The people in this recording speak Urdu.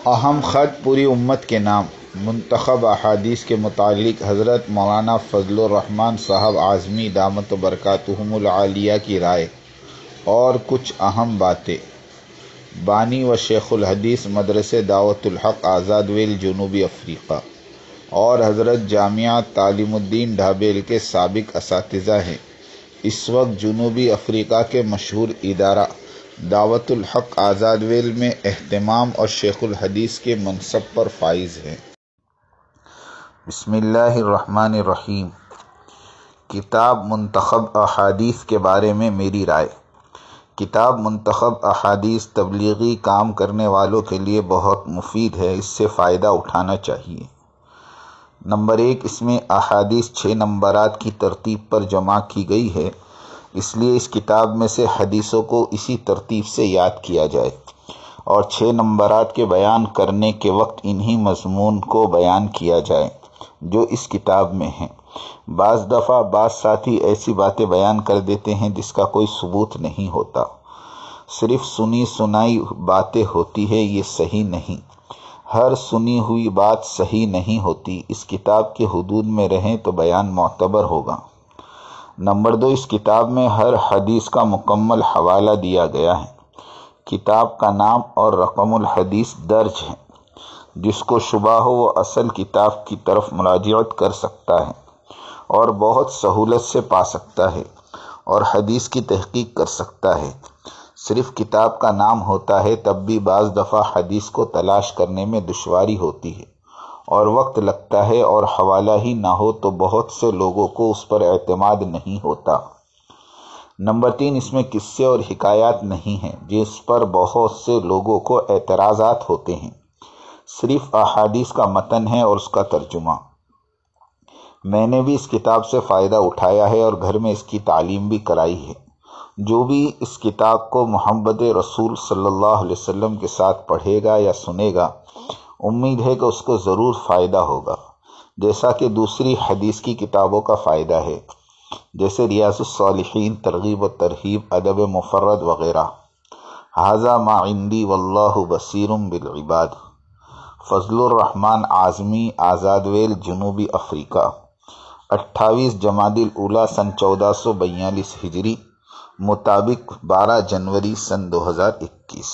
اہم خط پوری امت کے نام منتخب احادیث کے متعلق حضرت مولانا فضلور رحمان صاحب اعظمی دامت برکاتھم العالیہ کی رائے اور کچھ اہم باتیں۔ بانی و شیخ الحدیث مدرسہ دعوۃ الحق آزاد جنوبی افریقہ اور حضرت جامعہ تعلیم الدین ڈھابیل کے سابق اساتذہ ہیں۔ اس وقت جنوبی افریقہ کے مشہور ادارہ دعوۃ الحق آزاد میں اہتمام اور شیخ الحدیث کے منصب پر فائز ہیں۔ بسم اللہ الرحمن الرحیم۔ کتاب منتخب احادیث کے بارے میں میری رائے۔ کتاب منتخب احادیث تبلیغی کام کرنے والوں کے لیے بہت مفید ہے، اس سے فائدہ اٹھانا چاہیے۔ نمبر 1، اس میں احادیث 6 نمبرات کی ترتیب پر جمع کی گئی ہے، اس لیے اس کتاب میں سے حدیثوں کو اسی ترتیب سے یاد کیا جائے اور 6 نمبرات کے بیان کرنے کے وقت انہی مضمون کو بیان کیا جائے جو اس کتاب میں ہیں۔ بعض دفعہ بعض ساتھی ایسی باتیں بیان کر دیتے ہیں جس کا کوئی ثبوت نہیں ہوتا، صرف سنی سنائی باتیں ہوتی ہے، یہ صحیح نہیں۔ ہر سنی ہوئی بات صحیح نہیں ہوتی، اس کتاب کے حدود میں رہیں تو بیان معتبر ہوگا۔ نمبر 2، اس کتاب میں ہر حدیث کا مکمل حوالہ دیا گیا ہے۔ کتاب کا نام اور رقم الحدیث درج ہے، جس کو شبہ ہو وہ اصل کتاب کی طرف مراجعت کر سکتا ہے اور بہت سہولت سے پا سکتا ہے اور حدیث کی تحقیق کر سکتا ہے۔ صرف کتاب کا نام ہوتا ہے تب بھی بعض دفعہ حدیث کو تلاش کرنے میں دشواری ہوتی ہے اور وقت لگتا ہے، اور حوالہ ہی نہ ہو تو بہت سے لوگوں کو اس پر اعتماد نہیں ہوتا۔ نمبر 3، اس میں قصے اور حکایات نہیں ہیں جس پر بہت سے لوگوں کو اعتراضات ہوتے ہیں، صرف احادیث کا متن ہے اور اس کا ترجمہ۔ میں نے بھی اس کتاب سے فائدہ اٹھایا ہے اور گھر میں اس کی تعلیم بھی کرائی ہے۔ جو بھی اس کتاب کو محمد رسول صلی اللہ علیہ وسلم کے ساتھ پڑھے گا یا سنے گا، امید ہے کہ اس کو ضرور فائدہ ہوگا، جیسا کہ دوسری حدیث کی کتابوں کا فائدہ ہے، جیسے ریاض الصالحین، ترغیب و ترہیب، ادب مفرد وغیرہ۔ ھذا ما عندی واللہ بصیر بالعباد۔ فضلور رحمان اعظمی، آزاد جنوبی افریقہ، 28 جمادی الاولیٰ سن 1442 ہجری، مطابق 12 جنوری سن 2021۔